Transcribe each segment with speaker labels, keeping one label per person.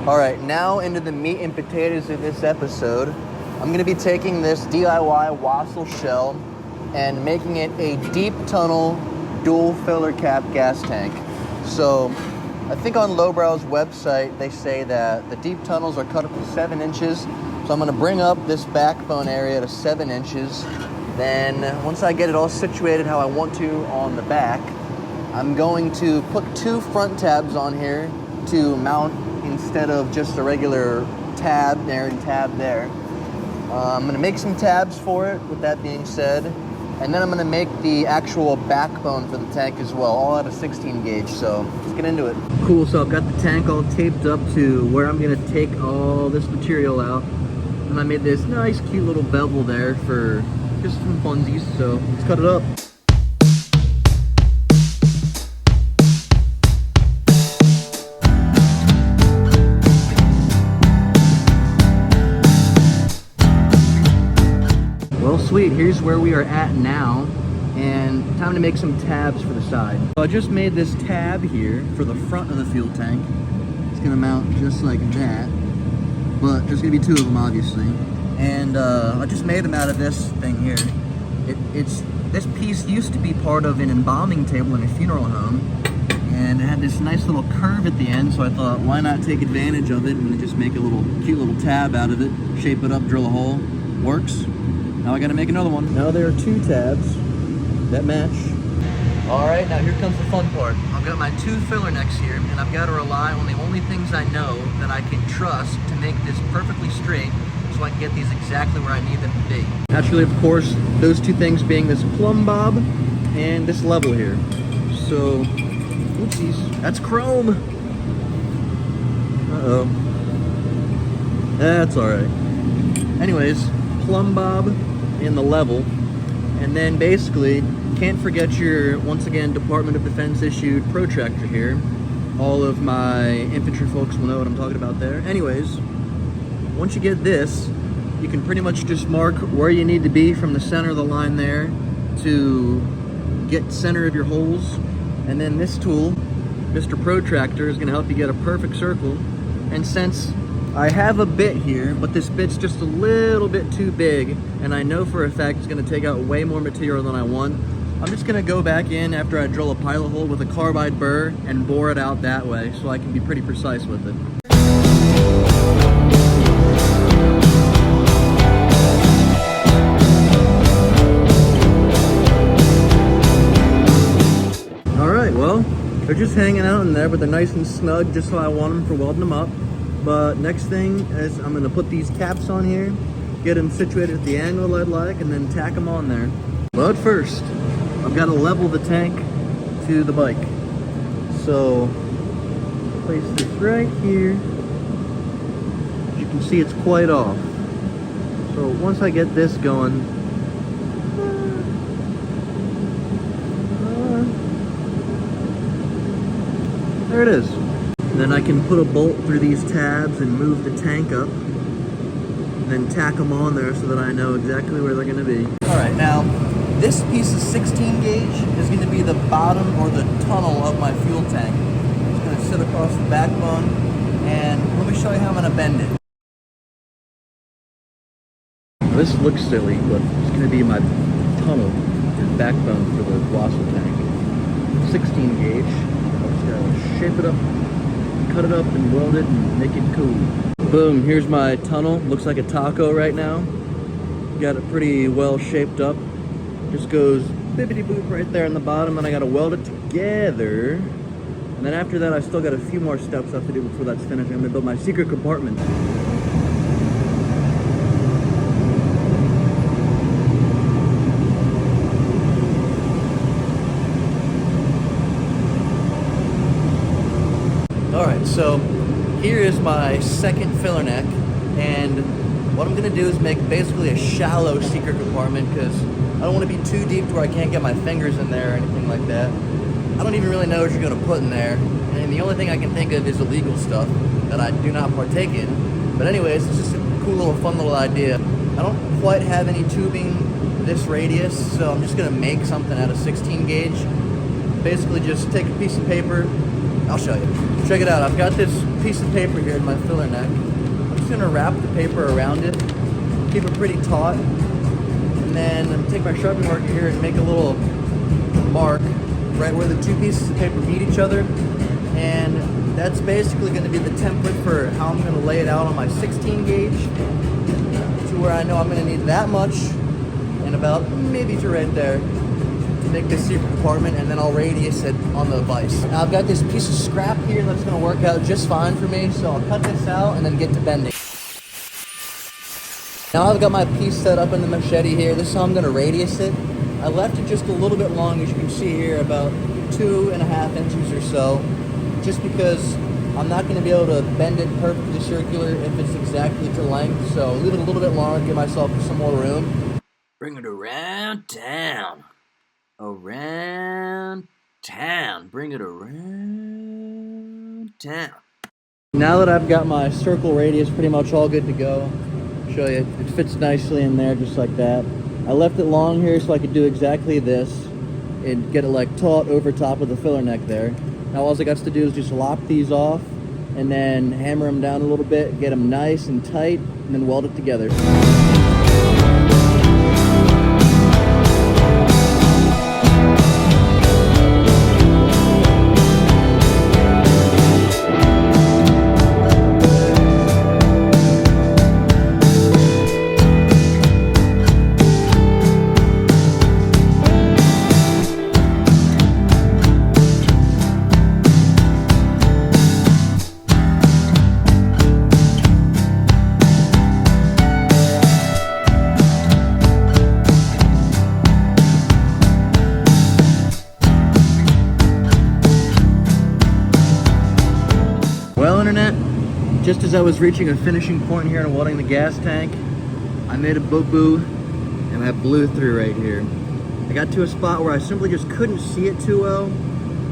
Speaker 1: All right, now into the meat and potatoes of this episode. I'm gonna be taking this DIY Wassell Shell and making it a deep tunnel dual filler cap gas tank. So I think on Lowbrow's website, they say that the deep tunnels are cut up to 7 inches. So I'm gonna bring up this backbone area to 7 inches. Then once I get it all situated how I want to on the back, I'm going to put 2 front tabs on here to mount instead of just a regular tab there and tab there. I'm gonna make some tabs for it, with that being said. And then I'm gonna make the actual backbone for the tank as well, all at a 16 gauge, so let's get into it. Cool, so I've got the tank all taped up to where I'm gonna take all this material out. And I made this nice, cute little bevel there for just some funsies, so let's cut it up. Well, sweet, here's where we are at now, and time to make some tabs for the side. So I just made this tab here for the front of the fuel tank. It's gonna mount just like that, but there's gonna be 2 of them, obviously. And I just made them out of this thing here. This piece used to be part of an embalming table in a funeral home, and it had this nice little curve at the end, so I thought, why not take advantage of it and just make a little cute little tab out of it, shape it up, drill a hole. Works. Now I gotta make another one. Now there are 2 tabs that match. All right, now here comes the fun part. I've got my 2 filler necks here, and I've got to rely on the only things I know that I can trust to make this perfectly straight so I can get these exactly where I need them to be. Naturally, of course, those 2 things being this plumb bob and this level here. So, oopsies, that's chrome. Uh-oh. That's all right. Anyways, plumb bob in the level, and then basically can't forget your, once again, Department of Defense issued protractor here. All of my infantry folks will know what I'm talking about there. Anyways, once you get this, you can pretty much just mark where you need to be from the center of the line there to get center of your holes, and then this tool, Mr. Protractor, is going to help you get a perfect circle. And since I have a bit here, but this bit's just a little bit too big, and I know for a fact it's gonna take out way more material than I want, I'm just gonna go back in after I drill a pilot hole with a carbide burr and bore it out that way, so I can be pretty precise with it. All right, well, they're just hanging out in there, but they're nice and snug, just how I want them for welding them up. But next thing is I'm gonna put these caps on here, get them situated at the angle I'd like, and then tack them on there. But first, I've got to level the tank to the bike. So, place this right here. As you can see, it's quite off. So once I get this going, there it is. Then I can put a bolt through these tabs and move the tank up, and then tack them on there so that I know exactly where they're gonna be. All right, now this piece of 16 gauge is gonna be the bottom or the tunnel of my fuel tank. It's gonna sit across the backbone, and let me show you how I'm gonna bend it. This looks silly, but it's gonna be my tunnel and backbone for the Wassell tank. 16 gauge, I'm just gonna shape it up, cut it up and weld it and make it cool. Boom, here's my tunnel. Looks like a taco right now. Got it pretty well shaped up. Just goes bippity boop right there in the bottom, and I gotta weld it together. And then after that, I still got a few more steps I have to do before that's finished. I'm gonna build my secret compartment. Alright, so here is my second filler neck, and what I'm going to do is make basically a shallow secret compartment, because I don't want to be too deep to where I can't get my fingers in there or anything like that. I don't even really know what you're going to put in there, and the only thing I can think of is illegal stuff that I do not partake in. But anyways, it's just a cool little fun little idea. I don't quite have any tubing this radius, so I'm just going to make something out of 16 gauge. Basically just take a piece of paper, I'll show you. check it out. I've got this piece of paper here in my filler neck. I'm just gonna wrap the paper around it, keep it pretty taut, and then take my sharpening marker here and make a little mark right where the two pieces of paper meet each other. And that's basically gonna be the template for how I'm gonna lay it out on my 16 gauge to where I know I'm gonna need that much and about maybe to right there to make this secret compartment, and then I'll radius it on the vise. Now I've got this piece of scrap here that's gonna work out just fine for me, so I'll cut this out and then get to bending. Now I've got my piece set up in the machete here. This is how I'm gonna radius it. I left it just a little bit long, as you can see here, about 2.5 inches or so, just because I'm not gonna be able to bend it perfectly circular if it's exactly to length, so leave it a little bit longer, give myself some more room. Bring it around town. Around town. Bring it around town. Now that I've got my circle radius pretty much all good to go, I'll show you, it fits nicely in there just like that. I left it long here so I could do exactly this and get it like taut over top of the filler neck there. Now all I got to do is just lop these off and then hammer them down a little bit, get them nice and tight, and then weld it together. Well, internet, just as I was reaching a finishing point here and welding the gas tank, I made a boo-boo and I blew through right here. I got to a spot where I simply just couldn't see it too well,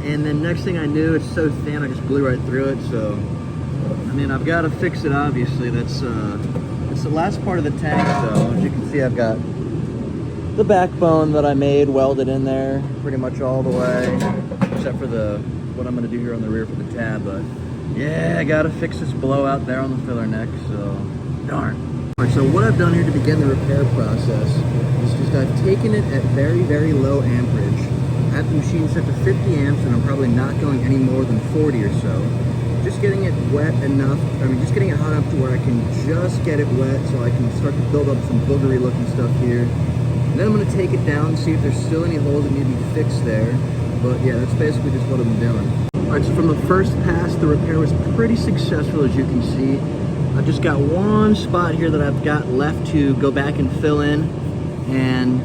Speaker 1: and then next thing I knew, it's so thin I just blew right through it. So I mean, I've got to fix it, obviously. That's the last part of the tank. So as you can see, I've got the backbone that I made welded in there pretty much all the way, except for what I'm going to do here on the rear for the tab. But yeah, I gotta fix this blowout there on the filler neck, so darn. All right, so what I've done here to begin the repair process is just I've taken it at very, very low amperage. I have the machine set to 50 amps and I'm probably not going any more than 40 or so. Just getting it wet enough, just getting it hot enough to where I can just get it wet so I can start to build up some boogery looking stuff here. And then I'm gonna take it down and see if there's still any holes that need to be fixed there. But yeah, that's basically just what I'm doing. Alright, so from the first pass, the repair was pretty successful, as you can see. I've just got one spot here that I've got left to go back and fill in, and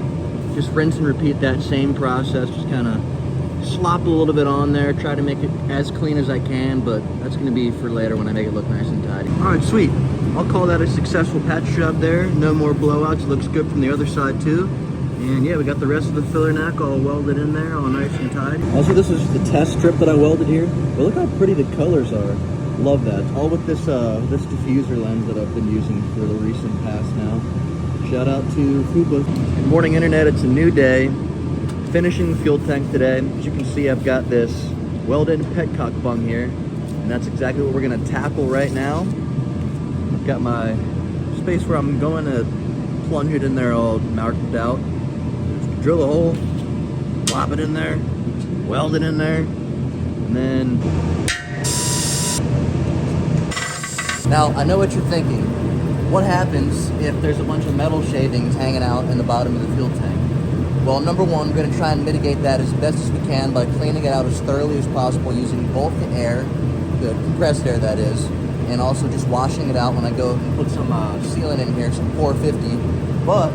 Speaker 1: just rinse and repeat that same process. Just kind of slop a little bit on there, try to make it as clean as I can, but that's going to be for later when I make it look nice and tidy. Alright, sweet. I'll call that a successful patch job there. No more blowouts. It looks good from the other side too. And yeah, we got the rest of the filler neck all welded in there, all nice and tight. Also, this is the test strip that I welded here. But look how pretty the colors are. Love that. All with this this diffuser lens that I've been using for the recent past now. Shout out to Fuba. Good morning, internet. It's a new day. Finishing the fuel tank today. As you can see, I've got this welded petcock bung here. And that's exactly what we're gonna tackle right now. I've got my space where I'm going to plunge it in there all marked out. Drill a hole, plop it in there, weld it in there, and then... Now, I know what you're thinking. What happens if there's a bunch of metal shavings hanging out in the bottom of the fuel tank? Well, number one, we're going to try and mitigate that as best as we can by cleaning it out as thoroughly as possible using both the air, the compressed air that is, and also just washing it out when I go and put some sealant in here, some 450. But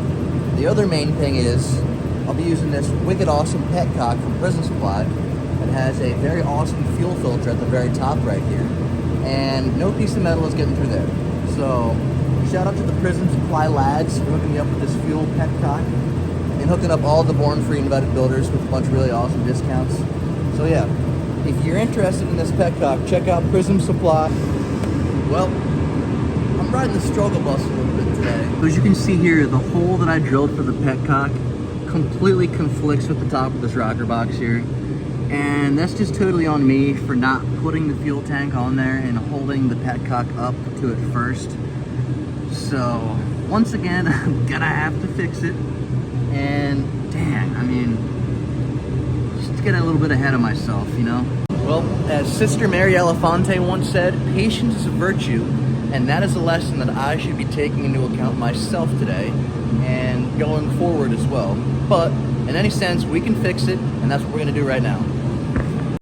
Speaker 1: the other main thing is I'll be using this wicked awesome petcock from Prism Supply that has a very awesome fuel filter at the very top right here. And no piece of metal is getting through there. So shout out to the Prism Supply lads for hooking me up with this fuel petcock and hooking up all the born-free invited builders with a bunch of really awesome discounts. So yeah, if you're interested in this petcock, check out Prism Supply. Well, I'm riding the struggle bus a little bit today. As you can see here, the hole that I drilled for the petcock completely conflicts with the top of this rocker box here. And that's just totally on me for not putting the fuel tank on there and holding the petcock up to it first. So once again, I'm gonna have to fix it. And dang, I mean, just get a little bit ahead of myself, you know? Well, as Sister Mary Elefante once said, patience is a virtue, and that is a lesson that I should be taking into account myself today and going forward as well. But in any sense, we can fix it, and that's what we're gonna do right now.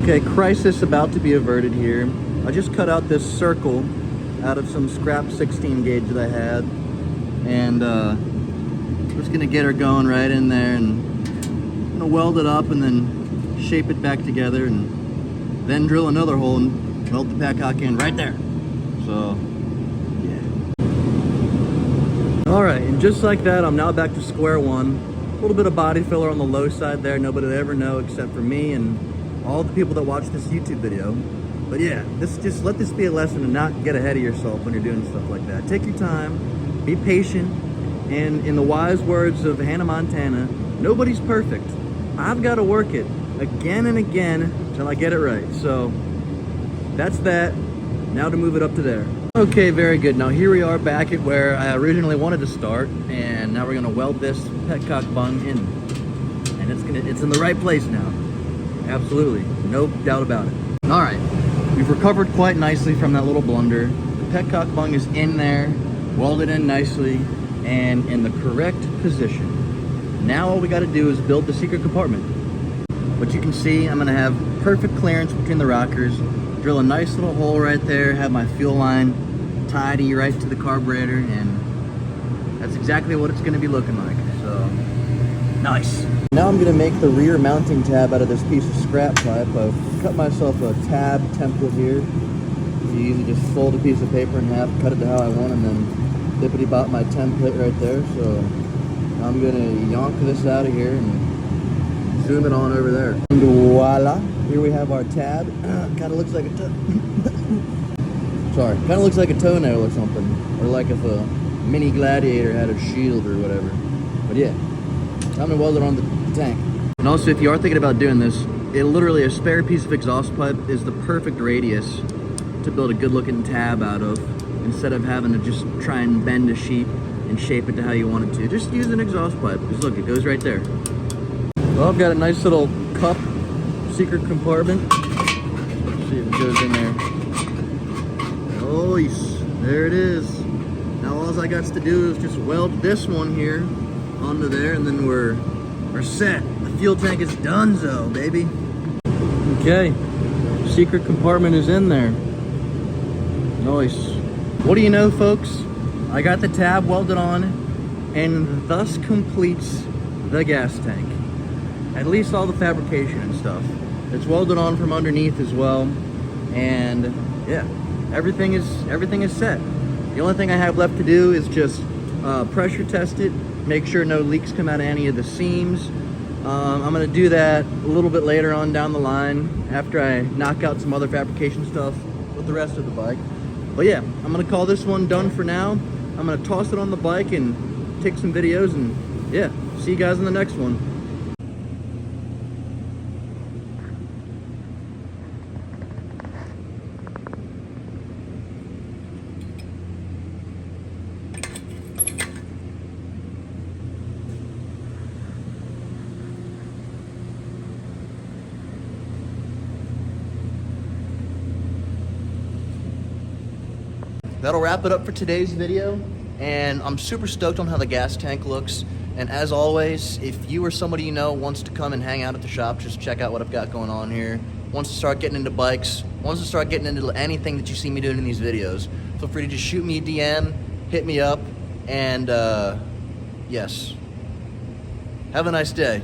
Speaker 1: Okay, crisis about to be averted here. I just cut out this circle out of some scrap 16 gauge that I had, and just gonna get her going right in there, and I'm gonna weld it up and then shape it back together, and then drill another hole and weld the petcock in right there. So yeah. All right, and just like that, I'm now back to square one. A little bit of body filler on the low side there. Nobody would ever know except for me and all the people that watch this YouTube video. But yeah, just let this be a lesson to not get ahead of yourself when you're doing stuff like that. Take your time, be patient, and in the wise words of Hannah Montana, nobody's perfect. I've got to work it again and again till I get it right. So that's that. Now to move it up to there. Okay, very good. Now here we are back at where I originally wanted to start, and now we're gonna weld this petcock bung in, and it's in the right place now. Absolutely, no doubt about it. All right, we've recovered quite nicely from that little blunder. The petcock bung is in there, welded in nicely, and in the correct position. Now all we got to do is build the secret compartment. But you can see I'm gonna have perfect clearance between the rockers, drill a nice little hole right there, have my fuel line tidy right to the carburetor, and that's exactly what it's gonna be looking like. So nice. Now I'm gonna make the rear mounting tab out of this piece of scrap pipe. I've cut myself a tab template here. It's easy, just fold a piece of paper in half, cut it to how I want, and then bippity-bop my template right there. So I'm gonna yonk this out of here and zoom it on over there. And voila, here we have our tab. Kind of looks like a sorry, kind of looks like a toenail or something, or like if a mini gladiator had a shield or whatever. But yeah, I'm gonna weld it on the tank. And also, if you are thinking about doing this, literally a spare piece of exhaust pipe is the perfect radius to build a good looking tab out of, instead of having to just try and bend a sheet and shape it to how you want it to. Just use an exhaust pipe, because look, it goes right there. Well, I've got a nice little cup secret compartment. Let's see if it goes in there. Oh, yes, there it is. Now all I got to do is just weld this one here onto there, and then we're set. The fuel tank is donezo, baby. Okay, secret compartment is in there. Nice. What do you know, folks? I got the tab welded on, and thus completes the gas tank. At least all the fabrication and stuff. It's welded on from underneath as well, and yeah, everything is set. The only thing I have left to do is just pressure test it, make sure no leaks come out of any of the seams. I'm gonna do that a little bit later on down the line after I knock out some other fabrication stuff with the rest of the bike. But yeah, I'm gonna call this one done for now. I'm gonna toss it on the bike and take some videos, and yeah, see you guys in the next one. That'll wrap it up for today's video, and I'm super stoked on how the gas tank looks. And as always, if you or somebody you know wants to come and hang out at the shop, just check out what I've got going on here, wants to start getting into bikes, wants to start getting into anything that you see me doing in these videos, feel free to just shoot me a DM, hit me up, and yes, have a nice day.